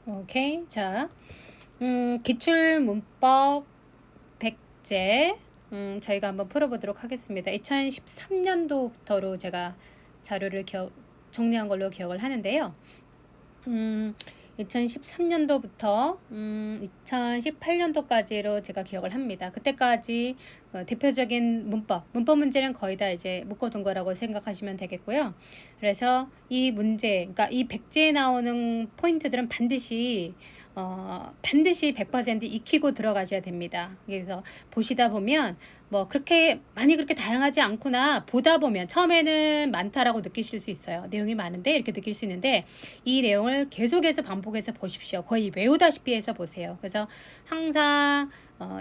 오케이. 자, 기출문법 백제. 저희가 한번 풀어보도록 하겠습니다. 2013년도부터로 제가 자료를 정리한 걸로 기억을 하는데요. 2013년도부터 2018년도까지로 제가 기억을 합니다. 그때까지 대표적인 문법 문제는 거의 다 이제 묶어둔 거라고 생각하시면 되겠고요. 그래서 이 문제, 그러니까 이 백제에 나오는 포인트들은 반드시 100% 익히고 들어가셔야 됩니다. 그래서 보시다 보면 뭐 그렇게 다양하지 않구나 보다 보면 처음에는 많다라고 느끼실 수 있어요. 내용이 많은데 이렇게 느낄 수 있는데 이 내용을 계속해서 반복해서 보십시오. 거의 외우다시피 해서 보세요. 그래서 항상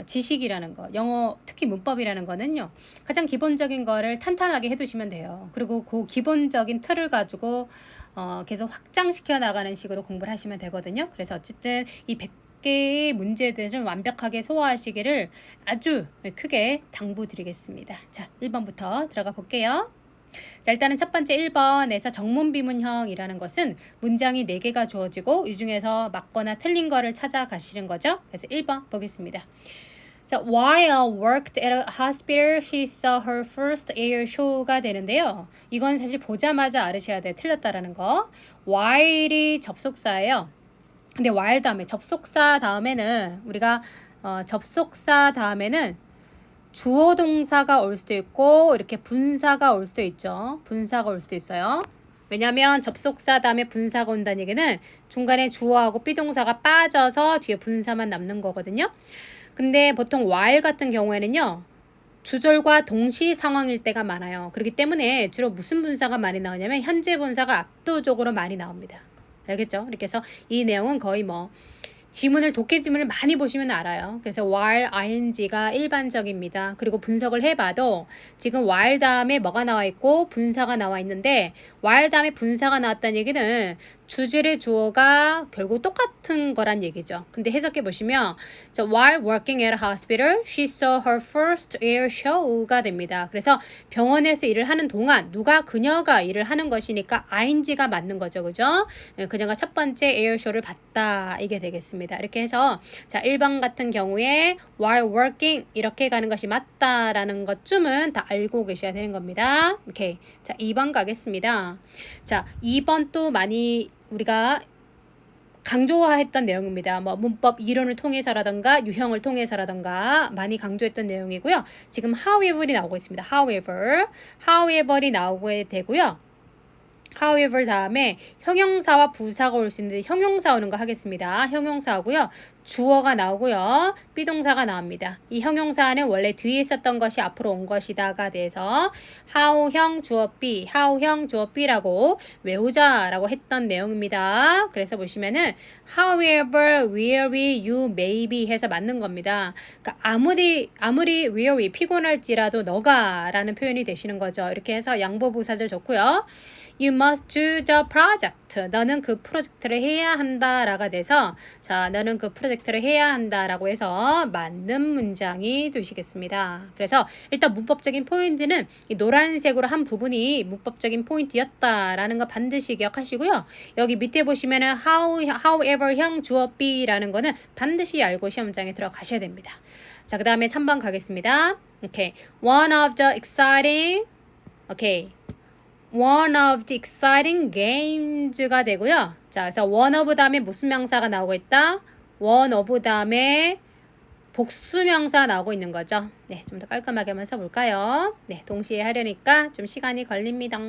지식이라는 거, 영어 특히 문법이라는 거는요, 가장 기본적인 거를 탄탄하게 해두시면 돼요. 그리고 그 기본적인 틀을 가지고 계속 확장시켜 나가는 식으로 공부를 하시면 되거든요. 그래서 어쨌든 이 100개의 문제들을 완벽하게 소화하시기를 아주 크게 당부드리겠습니다. 자, 1번부터 들어가 볼게요. 자, 일단은 첫 번째 1번에서 정문비문형이라는 것은 문장이 4개가 주어지고 이 중에서 맞거나 틀린 거를 찾아가시는 거죠. 그래서 1번 보겠습니다. 자, while worked at a hospital, she saw her first air show가 되는데요. 이건 사실 보자마자 알으셔야 돼요. 틀렸다라는 거. while이 접속사예요. 근데 while 다음에 접속사 다음에는 우리가 접속사 다음에는 주어 동사가 올 수도 있고 이렇게 분사가 올 수도 있죠. 분사가 올 수도 있어요. 왜냐하면 접속사 다음에 분사가 온다는 얘기는 중간에 주어하고 비동사가 빠져서 뒤에 분사만 남는 거거든요. 근데 보통 while 같은 경우에는요, 주절과 동시 상황일 때가 많아요. 그렇기 때문에 주로 무슨 분사가 많이 나오냐면 현재 분사가 압도적으로 많이 나옵니다. 알겠죠? 이렇게 해서 이 내용은 거의 지문을 독해지문을 많이 보시면 알아요. 그래서 while ing가 일반적입니다. 그리고 분석을 해봐도 지금 while 다음에 뭐가 나와 있고 분사가 나와 있는데 while 다음에 분사가 나왔다는 얘기는 주절의 주어가 결국 똑같은 거란 얘기죠. 근데 해석해 보시면 while working at a hospital, she saw her first air show가 됩니다. 그래서 병원에서 일을 하는 동안 그녀가 일을 하는 것이니까 ing가 맞는 거죠. 그죠? 그녀가 첫 번째 air show를 봤다. 이게 되겠습니다. 이렇게 해서 자 1번 같은 경우에 while working 이렇게 가는 것이 맞다라는 것쯤은 다 알고 계셔야 되는 겁니다. 오케이. 자 2번 가겠습니다. 자 2번 또 많이 우리가 강조했던 내용입니다. 문법 이론을 통해서라던가 유형을 통해서라던가 많이 강조했던 내용이고요. 지금 however이 나오고 있습니다. however이 나오게 되고요. however 다음에 형용사와 부사가 올 수 있는데 형용사 오는 거 하겠습니다. 형용사고요. 주어가 나오고요. 비동사가 나옵니다. 이 형용사는 원래 뒤에 있었던 것이 앞으로 온 것이다가 돼서 how형 주어 B라고 외우자라고 했던 내용입니다. 그래서 보시면은 however, weary, you may be 해서 맞는 겁니다. 그러니까 아무리 weary 피곤할지라도 너가 라는 표현이 되시는 거죠. 이렇게 해서 양보부사절 좋고요. You must do the project. 너는 그 프로젝트를 해야 한다라가 돼서 자, 너는 그 프로젝트를 해야 한다라고 해서 맞는 문장이 되시겠습니다. 그래서 일단 문법적인 포인트는 이 노란색으로 한 부분이 문법적인 포인트였다라는 거 반드시 기억하시고요. 여기 밑에 보시면은 however형 주어 be라는 거는 반드시 알고 시험장에 들어가셔야 됩니다. 자, 그 다음에 3번 가겠습니다. 오케이. One of the exciting games가 되고요. 자, 그래서 one of 다음에 무슨 명사가 나오고 있다? one of 다음에 복수명사 나오고 있는 거죠. 네, 좀 더 깔끔하게 한번 써볼까요? 네, 동시에 하려니까 좀 시간이 걸립니다.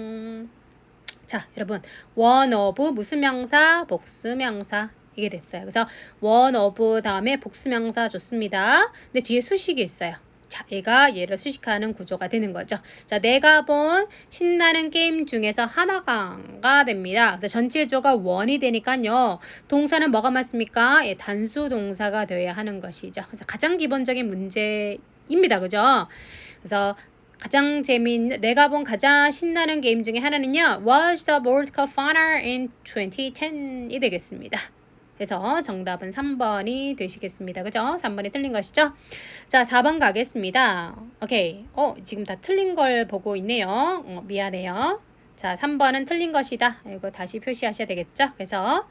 자, 여러분, one of 무슨 명사? 복수명사. 이게 됐어요. 그래서 one of 다음에 복수명사 좋습니다. 근데 뒤에 수식이 있어요. 자, 얘를 수식하는 구조가 되는 거죠. 자, 내가 본 신나는 게임 중에서 하나가 됩니다. 그래서 전체 주어가 one이 되니까요. 동사는 뭐가 맞습니까? 예, 단수 동사가 되어야 하는 것이죠. 그래서 가장 기본적인 문제입니다. 그죠? 그래서 내가 본 가장 신나는 게임 중에 하나는요. Was the World Cup final in 2010이 되겠습니다. 그래서 정답은 3번이 되시겠습니다. 그죠? 3번이 틀린 것이죠? 자, 4번 가겠습니다. 오케이. 지금 다 틀린 걸 보고 있네요. 미안해요. 자, 3번은 틀린 것이다. 이거 다시 표시하셔야 되겠죠? 그래서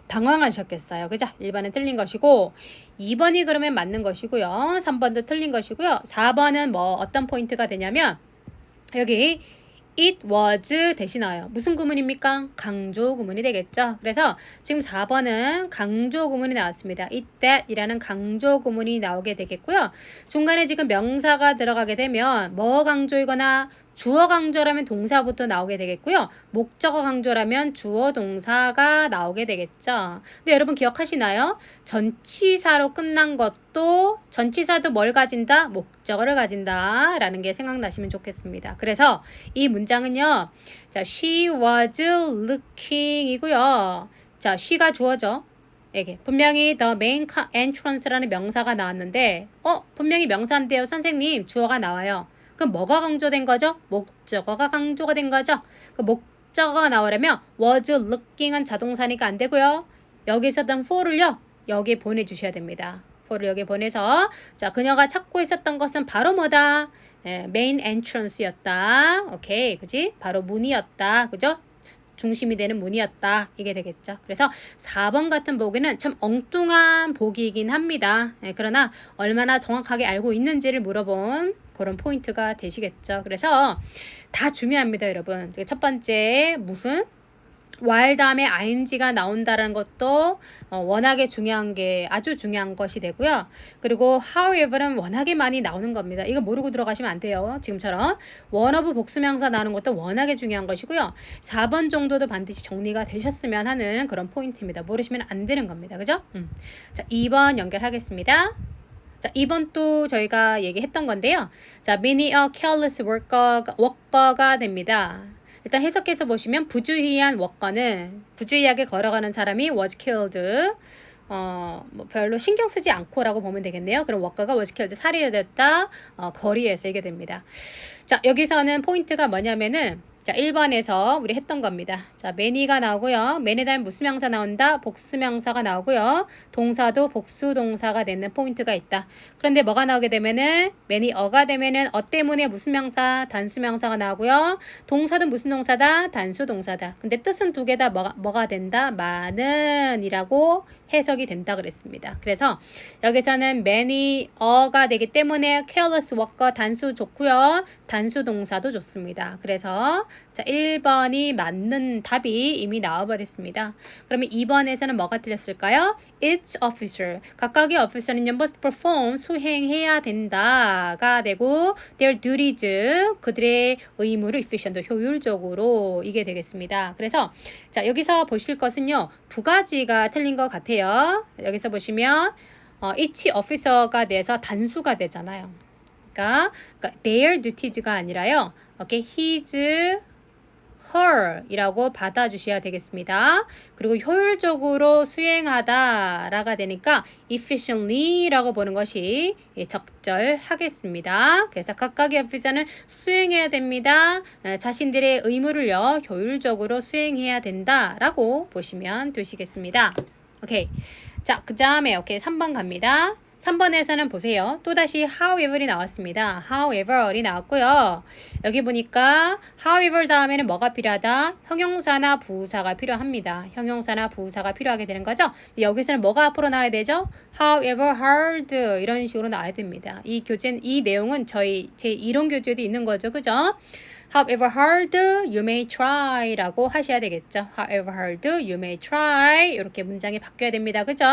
당황하셨겠어요. 그죠? 1번은 틀린 것이고 2번이 그러면 맞는 것이고요. 3번도 틀린 것이고요. 4번은 뭐 어떤 포인트가 되냐면 여기 it was 대신 나와요. 무슨 구문입니까? 강조 구문이 되겠죠. 그래서 지금 4번은 강조 구문이 나왔습니다. it that 이라는 강조 구문이 나오게 되겠고요. 중간에 지금 명사가 들어가게 되면 뭐 강조이거나 주어 강조라면 동사부터 나오게 되겠고요. 목적어 강조라면 주어 동사가 나오게 되겠죠. 근데 여러분 기억하시나요? 전치사로 끝난 것도 전치사도 뭘 가진다? 목적어를 가진다 라는 게 생각나시면 좋겠습니다. 그래서 이 문장은요. 자, she was looking 이고요. 자, she가 주어죠. 이게 분명히 the main entrance라는 명사가 나왔는데 분명히 명사인데요. 선생님 주어가 나와요. 그럼 뭐가 강조된 거죠? 목적어가 강조가 된 거죠. 그 목적어가 나오려면 was looking은 자동사니까 안 되고요. 여기 있었던 for를요. 여기 보내주셔야 됩니다. for를 여기 보내서 자 그녀가 찾고 있었던 것은 바로 뭐다? main entrance였다. 오케이, 그지? 바로 문이었다. 그죠? 중심이 되는 문이었다. 이게 되겠죠. 그래서 4번 같은 보기는 참 엉뚱한 보기이긴 합니다. 그러나 얼마나 정확하게 알고 있는지를 물어본 그런 포인트가 되시겠죠. 그래서 다 중요합니다, 여러분. 첫 번째 무슨 while 다음에 ing가 나온다는 것도 워낙에 중요한 게 아주 중요한 것이 되고요. 그리고 however는 워낙에 많이 나오는 겁니다. 이거 모르고 들어가시면 안 돼요. 지금처럼 one of 복수명사 나오는 것도 워낙에 중요한 것이고요. 4번 정도도 반드시 정리가 되셨으면 하는 그런 포인트입니다. 모르시면 안 되는 겁니다. 그죠? 자, 2번 연결하겠습니다. 자, 2번 또 저희가 얘기했던 건데요. 자, many a careless worker가 됩니다. 일단 해석해서 보시면 부주의한 워커는 부주의하게 걸어가는 사람이 was killed. 뭐 별로 신경 쓰지 않고라고 보면 되겠네요. 그럼 워커가 was killed 살해됐다. 거리에서 이게 됩니다. 자, 여기서는 포인트가 뭐냐면은 자, 1번에서 우리 했던 겁니다. 자, many가 나오고요. many 다음에 무슨 명사 나온다? 복수명사가 나오고요. 동사도 복수동사가 되는 포인트가 있다. 그런데 뭐가 나오게 되면은 many 어가 되면은 때문에 무슨 명사? 단수명사가 나오고요. 동사도 무슨 동사다? 단수동사다. 근데 뜻은 두 개 다 뭐가 된다? 많은 이라고 해석이 된다 그랬습니다. 그래서 여기서는 many 어가 되기 때문에 careless worker 단수 좋고요. 단수 동사도 좋습니다. 그래서 자 1번이 맞는 답이 이미 나와버렸습니다. 그러면 2번에서는 뭐가 틀렸을까요? Each officer 각각의 officer는요 must perform 수행해야 된다가 되고 their duties 그들의 의무를 efficient 효율적으로 이게 되겠습니다. 그래서 자 여기서 보실 것은요 두 가지가 틀린 것 같아요. 여기서 보시면 each officer가 돼서 단수가 되잖아요. 그러니까 their duties가 아니라요. 오케이, his, her 이라고 받아주셔야 되겠습니다. 그리고 효율적으로 수행하다라가 되니까 efficiently 라고 보는 것이 적절하겠습니다. 그래서 각각의 officer는 수행해야 됩니다. 자신들의 의무를요 효율적으로 수행해야 된다라고 보시면 되시겠습니다. 오케이. 자, 그 다음에 오케이 3번 갑니다. 3번에서는 보세요. 또다시 however이 나왔습니다. however이 나왔고요. 여기 보니까 however 다음에는 뭐가 필요하다? 형용사나 부사가 필요합니다. 형용사나 부사가 필요하게 되는 거죠. 여기서는 뭐가 앞으로 나와야 되죠? however hard 이런 식으로 나와야 됩니다. 이 내용은 제 이론 교재에도 있는 거죠. 그죠? However hard you may try 라고 하셔야 되겠죠. However hard you may try 이렇게 문장이 바뀌어야 됩니다. 그죠?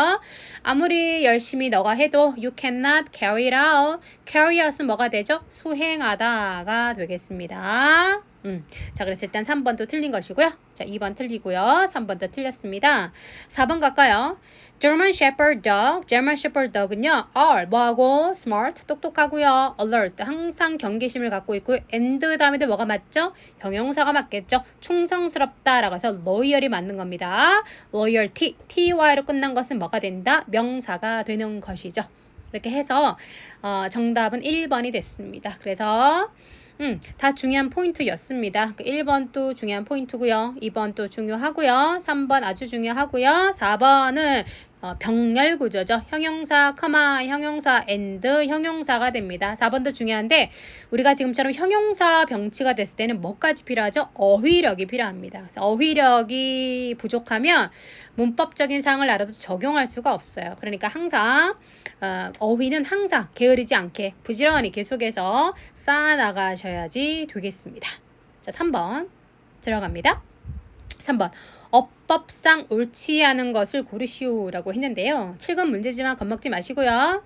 아무리 열심히 너가 해도 you cannot carry it out. carry out은 뭐가 되죠? 수행하다가 되겠습니다. 자, 그래서 일단 3번도 틀린 것이고요. 자, 2번 틀리고요. 3번도 틀렸습니다. 4번 갈까요? German Shepherd Dog은요. are 뭐하고? smart, 똑똑하고요. alert, 항상 경계심을 갖고 있고 and 다음에도 뭐가 맞죠? 형용사가 맞겠죠. 충성스럽다라고 해서 loyal이 맞는 겁니다. loyalty, ty로 끝난 것은 뭐가 된다? 명사가 되는 것이죠. 이렇게 해서 정답은 1번이 됐습니다. 그래서 다 중요한 포인트였습니다. 1번도 중요한 포인트고요. 2번도 중요하고요. 3번 아주 중요하고요. 4번은 병렬 구조죠. 형용사, 형용사, and 형용사가 됩니다. 4번도 중요한데 우리가 지금처럼 형용사 병치가 됐을 때는 뭐까지 필요하죠? 어휘력이 필요합니다. 어휘력이 부족하면 문법적인 사항을 알아도 적용할 수가 없어요. 그러니까 항상 어휘는 항상 게으르지 않게 부지런히 계속해서 쌓아나가셔야지 되겠습니다. 자, 3번 들어갑니다. 3번 어법상 옳지 않은 것을 고르시오라고 했는데요. 7권 문제지만 겁먹지 마시고요.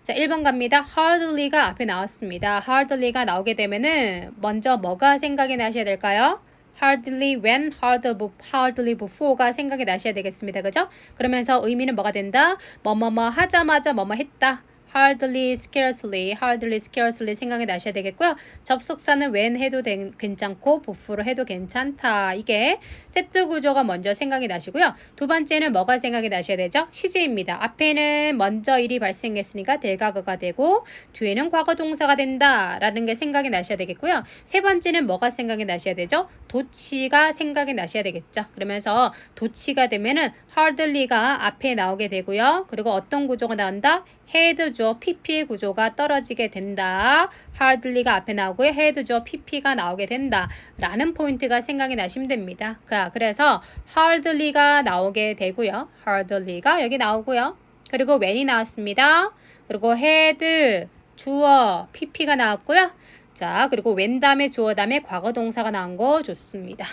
자, 1번 갑니다. hardly가 앞에 나왔습니다. hardly가 나오게 되면은 먼저 뭐가 생각이 나셔야 될까요? hardly when, hardly before가 생각이 나셔야 되겠습니다. 그죠? 그러면서 의미는 뭐가 된다? 뭐뭐뭐 하자마자 뭐뭐 했다. hardly, scarcely 생각이 나셔야 되겠고요. 접속사는 when 해도 괜찮고 before 해도 괜찮다. 이게 세트 구조가 먼저 생각이 나시고요. 두 번째는 뭐가 생각이 나셔야 되죠? 시제입니다. 앞에는 먼저 일이 발생했으니까 대과거가 되고 뒤에는 과거 동사가 된다라는 게 생각이 나셔야 되겠고요. 세 번째는 뭐가 생각이 나셔야 되죠? 도치가 생각이 나셔야 되겠죠. 그러면서 도치가 되면은 hardly가 앞에 나오게 되고요. 그리고 어떤 구조가 나온다? 헤드죠. PP 구조가 떨어지게 된다. hardly가 앞에 나오고요. 헤드죠. PP가 나오게 된다. 라는 포인트가 생각이 나시면 됩니다. 그래서 hardly가 나오게 되고요. hardly가 여기 나오고요. 그리고 when이 나왔습니다. 그리고 head, 주어, PP가 나왔고요. 자, 그리고 when 다음에 주어 다음에 과거 동사가 나온 거 좋습니다.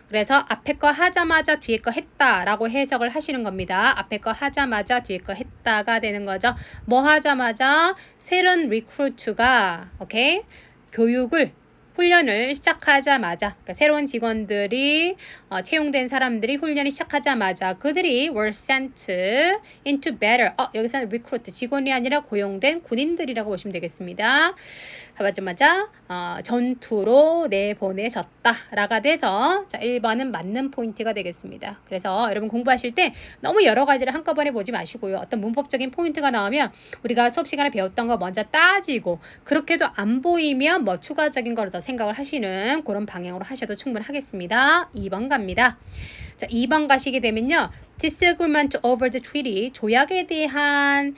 그래서 앞에 거 하자마자 뒤에 거 했다라고 해석을 하시는 겁니다. 앞에 거 하자마자 뒤에 거 했다가 되는 거죠. 뭐 하자마자 새로운 리크루트가 오케이? 훈련을 시작하자마자 그러니까 새로운 직원들이 채용된 사람들이 훈련이 시작하자마자 그들이 were sent into battle 여기서는 recruit 직원이 아니라 고용된 군인들이라고 보시면 되겠습니다. 하자마자 전투로 내보내졌다 라가 돼서 자 1번은 맞는 포인트가 되겠습니다. 그래서 여러분 공부하실 때 너무 여러 가지를 한꺼번에 보지 마시고요. 어떤 문법적인 포인트가 나오면 우리가 수업 시간에 배웠던 거 먼저 따지고 그렇게도 안 보이면 뭐 추가적인 걸 더 생각을 하시는 그런 방향으로 하셔도 충분하겠습니다. 2번 갑니다. 자, 2번 가시게 되면요. disagreement over the treaty 조약에 대한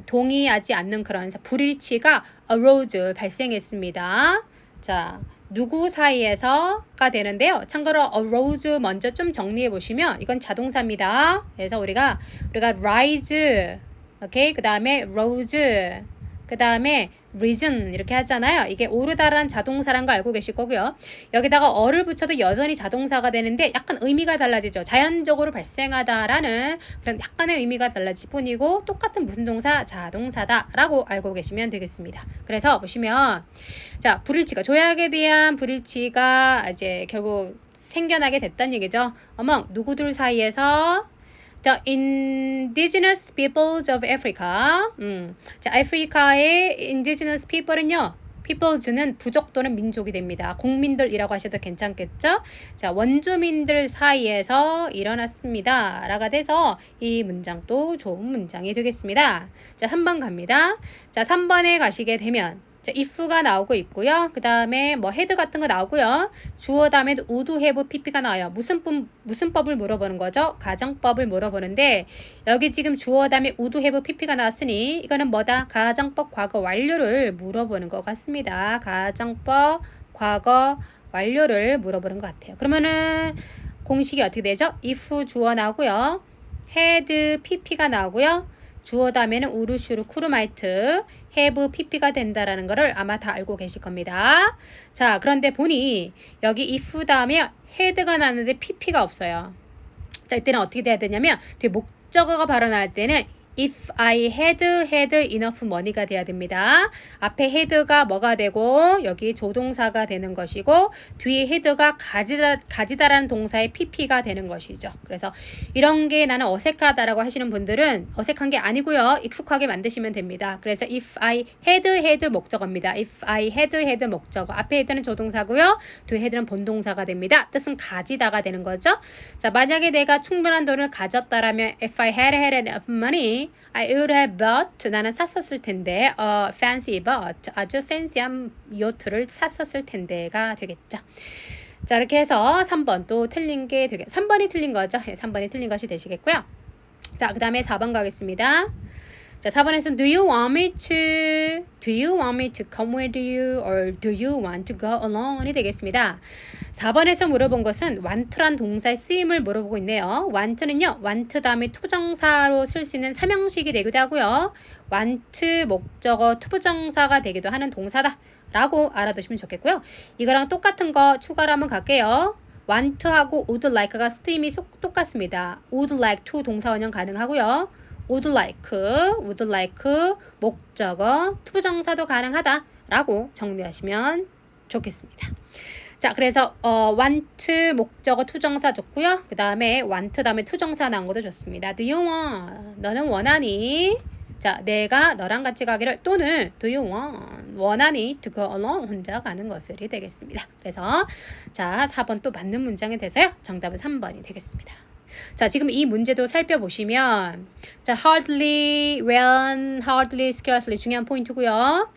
동의하지 않는 그런 불일치가 arose 발생했습니다. 자, 누구 사이에서가 되는데요. 참고로 arose 먼저 좀 정리해 보시면 이건 자동사입니다. 그래서 우리가 rise, 오케이, 그 다음에 rose, 그 다음에 reason 이렇게 하잖아요. 이게 오르다라는 자동사란 거 알고 계실 거고요. 여기다가 어를 붙여도 여전히 자동사가 되는데 약간 의미가 달라지죠. 자연적으로 발생하다라는 그런 약간의 의미가 달라질 뿐이고 똑같은 무슨 동사? 자동사다라고 알고 계시면 되겠습니다. 그래서 보시면 자, 불일치가 조약에 대한 불일치가 이제 결국 생겨나게 됐다는 얘기죠. 어머, 누구들 사이에서 The indigenous peoples of Africa. 자, 아프리카의 indigenous people은요. peoples는 부족 또는 민족이 됩니다. 국민들이라고 하셔도 괜찮겠죠? 자, 원주민들 사이에서 일어났습니다. 라가 돼서 이 문장도 좋은 문장이 되겠습니다. 자, 3번 갑니다. 자, 3번에 가시게 되면 자, if가 나오고 있고요. 그 다음에 뭐 head 같은 거 나오고요. 주어 다음에 would have pp가 나와요. 무슨 법을 물어보는 거죠? 가정법을 물어보는데 여기 지금 주어 다음에 would have pp가 나왔으니 이거는 뭐다? 가정법 과거 완료를 물어보는 것 같습니다. 가정법 과거 완료를 물어보는 것 같아요. 그러면은 공식이 어떻게 되죠? if 주어 나오고요. had pp가 나오고요. 주어 다음에는 우르슈르 쿠르마이트 have pp가 된다라는 거를 아마 다 알고 계실 겁니다. 자, 그런데 보니 여기 if 다음에 had가 나왔는데 pp가 없어요. 자, 이때는 어떻게 돼야 되냐면 뒤에 목적어가 발언할 때는 If I had enough money가 돼야 됩니다. 앞에 had가 뭐가 되고 여기 조동사가 되는 것이고 뒤에 had가 가지다라는 동사의 pp가 되는 것이죠. 그래서 이런 게 나는 어색하다라고 하시는 분들은 어색한 게 아니고요. 익숙하게 만드시면 됩니다. 그래서 if I had 목적어입니다. if I had 목적어. 앞에 had는 조동사고요. 뒤에 had는 본동사가 됩니다. 뜻은 가지다가 되는 거죠. 자, 만약에 내가 충분한 돈을 가졌다라면 if I had enough money I would have bought 나는 샀었을 텐데 fancy boat 아주 팬시한 요트를 샀었을 텐데가 되겠죠. 자, 이렇게 해서 3번 또 틀린 게 되겠 3번이 틀린 거죠. 3번이 틀린 것이 되시겠고요. 자, 그 다음에 4번 가겠습니다. 자, 4번에서 do you want me to come with you or do you want to go alone이 되겠습니다. 4번에서 물어본 것은 want란 동사의 쓰임을 물어보고 있네요. want는요, want 다음에 투부정사로 쓸 수 있는 삼형식이 되기도 하고요. want 목적어 투부정사가 되기도 하는 동사다 라고 알아두시면 좋겠고요. 이거랑 똑같은 거 추가로 한번 갈게요. want하고 would like가 쓰임이 똑같습니다. would like to 동사 원형 가능하고요. would like 목적어 투부정사도 가능하다 라고 정리하시면 좋겠습니다. 자, 그래서 want 목적어 투정사 좋고요. 그 다음에 want 다음에 투정사 나온 것도 좋습니다. do you want 너는 원하니? 자, 내가 너랑 같이 가기를 또는 do you want 원하니 to go alone 혼자 가는 것을이 되겠습니다. 그래서 자, 4번 또 맞는 문장이 돼서요. 정답은 3번이 되겠습니다. 자, 지금 이 문제도 살펴보시면 자, hardly, when, hardly, scarcely 중요한 포인트고요.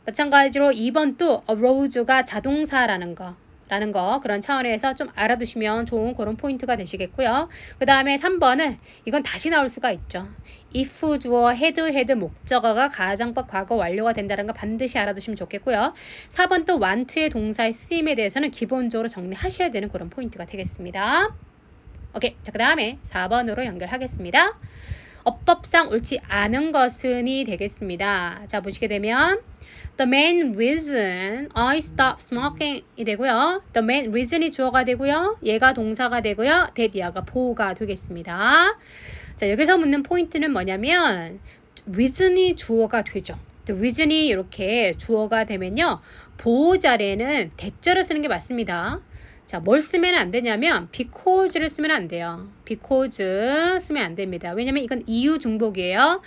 마찬가지로 2번 또 arose가 자동사라는 거 그런 차원에서 좀 알아두시면 좋은 그런 포인트가 되시겠고요. 그 다음에 3번은 이건 다시 나올 수가 있죠. if 주어 had 목적어가 가정법 과거 완료가 된다는 거 반드시 알아두시면 좋겠고요. 4번 또 want의 동사의 쓰임에 대해서는 기본적으로 정리하셔야 되는 그런 포인트가 되겠습니다. 오케이. 자, 그 다음에 4번으로 연결하겠습니다. 어법상 옳지 않은 것은이 되겠습니다. 자, 보시게 되면 The main reason I stopped smoking 이 되고요. The main reason이 주어가 되고요. 얘가 동사가 되고요. that 얘가 보호가 되겠습니다. 자, 여기서 묻는 포인트는 뭐냐면 reason이 주어가 되죠. The reason이 이렇게 주어가 되면요. 보호 자리에는 대절을 쓰는 게 맞습니다. 자, 뭘 쓰면 안 되냐면 because를 쓰면 안 돼요. because 쓰면 안 됩니다. 왜냐면 이건 이유 중복이에요.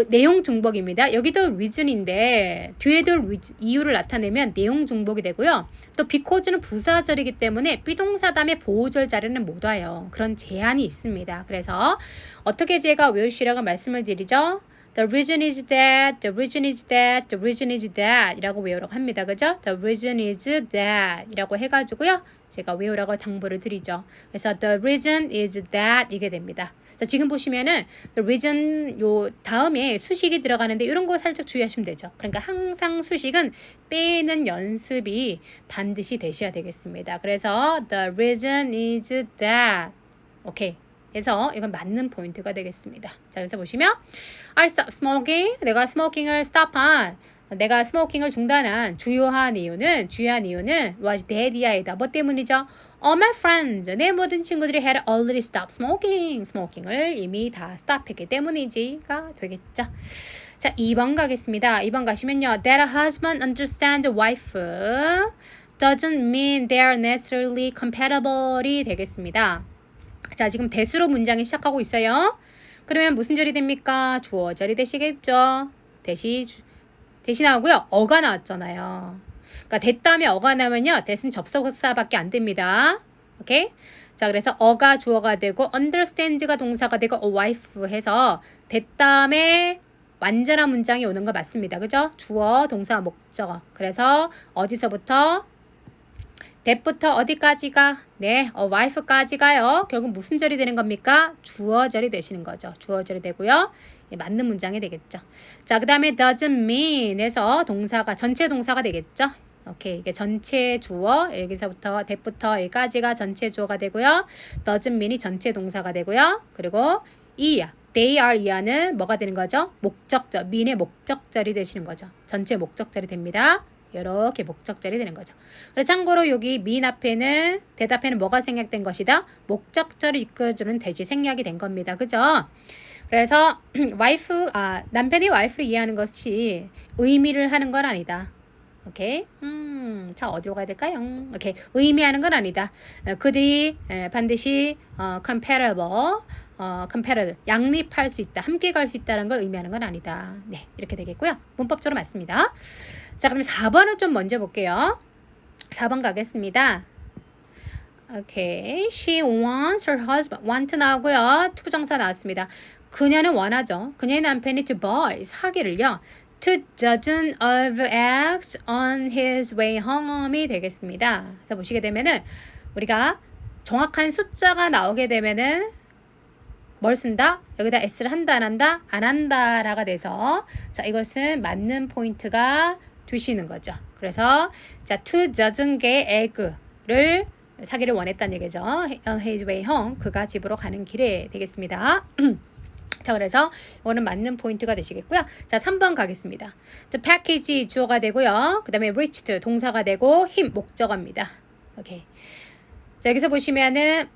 내용 중복입니다. 여기도 reason인데 뒤에도 이유를 나타내면 내용 중복이 되고요. 또 because는 부사절이기 때문에 비동사 다음에 보호절 자리는 못 와요. 그런 제한이 있습니다. 그래서 어떻게 제가 외우시라고 말씀을 드리죠. The reason is that, the reason is that, the reason is that 이라고 외우라고 합니다. 그죠? The reason is that 이라고 해가지고요. 제가 외우라고 당부를 드리죠. 그래서 the reason is that 이게 됩니다. 자, 지금 보시면은 the reason 요 다음에 수식이 들어가는데 이런 거 살짝 주의하시면 되죠. 그러니까 항상 수식은 빼는 연습이 반드시 되셔야 되겠습니다. 그래서 the reason is that 오케이. 그래서 이건 맞는 포인트가 되겠습니다. 자, 그래서 보시면 I stopped smoking. 내가 스모킹을 중단한 주요한 이유는 was that이다. 뭐 때문이죠? All my friends, 내 모든 친구들이 had already stopped smoking. 스모킹을 이미 다 stop했기 때문이지가 되겠죠. 자, 2번 가겠습니다. 2번 가시면요. That a husband understands a wife doesn't mean they are necessarily compatible이 되겠습니다. 자, 지금 대수로 문장이 시작하고 있어요. 그러면 무슨 절이 됩니까? 주어절이 되시겠죠. 대시 나오고요. 어가 나왔잖아요. 그러니까 that 다음에 어가 나면요. that은 접속사밖에 안 됩니다. 오케이? 자, 그래서 어가 주어가 되고 understands가 동사가 되고 a wife 해서 that 다음에 완전한 문장이 오는 거 맞습니다. 그죠? 주어, 동사, 목적어. 그래서 어디서부터? that부터 어디까지가? 네, wife까지가요. 결국 무슨 절이 되는 겁니까? 주어절이 되시는 거죠. 주어절이 되고요. 예, 맞는 문장이 되겠죠. 자, 그 다음에 doesn't mean 에서 동사가 전체 동사가 되겠죠. 오케이, 이게 전체 주어 여기서부터 that부터 여기까지가 전체 주어가 되고요. doesn't mean이 전체 동사가 되고요. 그리고 they are 이하는 뭐가 되는 거죠? 목적절, mean의 목적절이 되시는 거죠. 전체 목적절이 됩니다. 이렇게 목적절이 되는 거죠. 그래서 참고로 여기 mean 앞에는 that 앞에는 뭐가 생략된 것이다? 목적절을 이끌어주는 대시 생략이 된 겁니다. 그죠? 그래서 남편이 와이프를 이해하는 것이 의미를 하는 건 아니다. 오케이. 자, 어디로 가야 될까요? 오케이. 의미하는 건 아니다. 그들이 반드시 compatible 양립할 수 있다. 함께 갈 수 있다는 걸 의미하는 건 아니다. 네, 이렇게 되겠고요. 문법적으로 맞습니다. 자, 그럼 4번을 좀 먼저 볼게요. 4번 가겠습니다. 오케이. She wants her husband. want 나오고요. 투부정사 나왔습니다. 그녀는 원하죠. 그녀의 남편이 to boys 하기를요. to dozen of eggs on his way home이 되겠습니다. 그래서 보시게 되면은 우리가 정확한 숫자가 나오게 되면은 뭘 쓴다? 여기다 s를 한다 안 한다? 안 한다라가 돼서 자 이것은 맞는 포인트가 되시는 거죠. 그래서 자 2dozen get egg를 사기를 원했다는 얘기죠. On his way home 그가 집으로 가는 길에 되겠습니다. 자 그래서 이거는 맞는 포인트가 되시겠고요. 자 3번 가겠습니다. 자 package 주어가 되고요. 그 다음에 reached 동사가 되고 him 목적어입니다. 오케이. 자 여기서 보시면은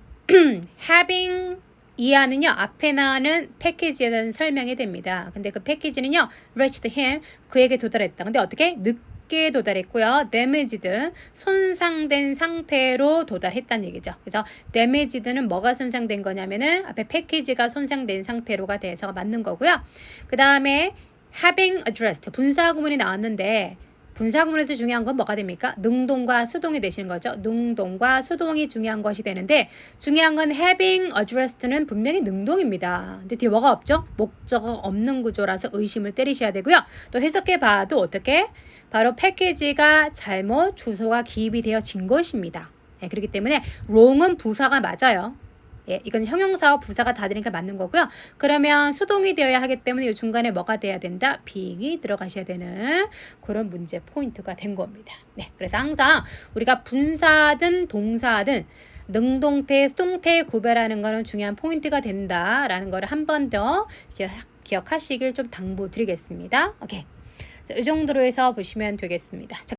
having 이하는요 앞에 나오는 패키지에 대한 설명이 됩니다. 근데 그 패키지는요 reached him 그에게 도달했다. 근데 어떻게? 늦게 도달했고요. damaged 손상된 상태로 도달했다는 얘기죠. 그래서 damage는 뭐가 손상된 거냐면은 앞에 패키지가 손상된 상태로가 돼서 맞는 거고요. 그 다음에 having addressed 분사구문이 나왔는데 분사구문에서 중요한 건 뭐가 됩니까? 능동과 수동이 되시는 거죠. 능동과 수동이 중요한 것이 되는데 중요한 건 having addressed는 분명히 능동입니다. 근데 뒤에 뭐가 없죠? 목적어 없는 구조라서 의심을 때리셔야 되고요. 또 해석해 봐도 어떻게? 바로 패키지가 잘못 주소가 기입이 되어진 것입니다. 예, 그렇기 때문에 wrong은 부사가 맞아요. 예, 이건 형용사와 부사가 다 되니까 맞는 거고요. 그러면 수동이 되어야 하기 때문에 이 중간에 뭐가 돼야 된다? being이 들어가셔야 되는 그런 문제 포인트가 된 겁니다. 네, 그래서 항상 우리가 분사든 동사든 능동태, 수동태 구별하는 거는 중요한 포인트가 된다라는 거를 한 번 더 기억하시길 좀 당부드리겠습니다. 오케이. 자, 이 정도로 해서 보시면 되겠습니다. 자,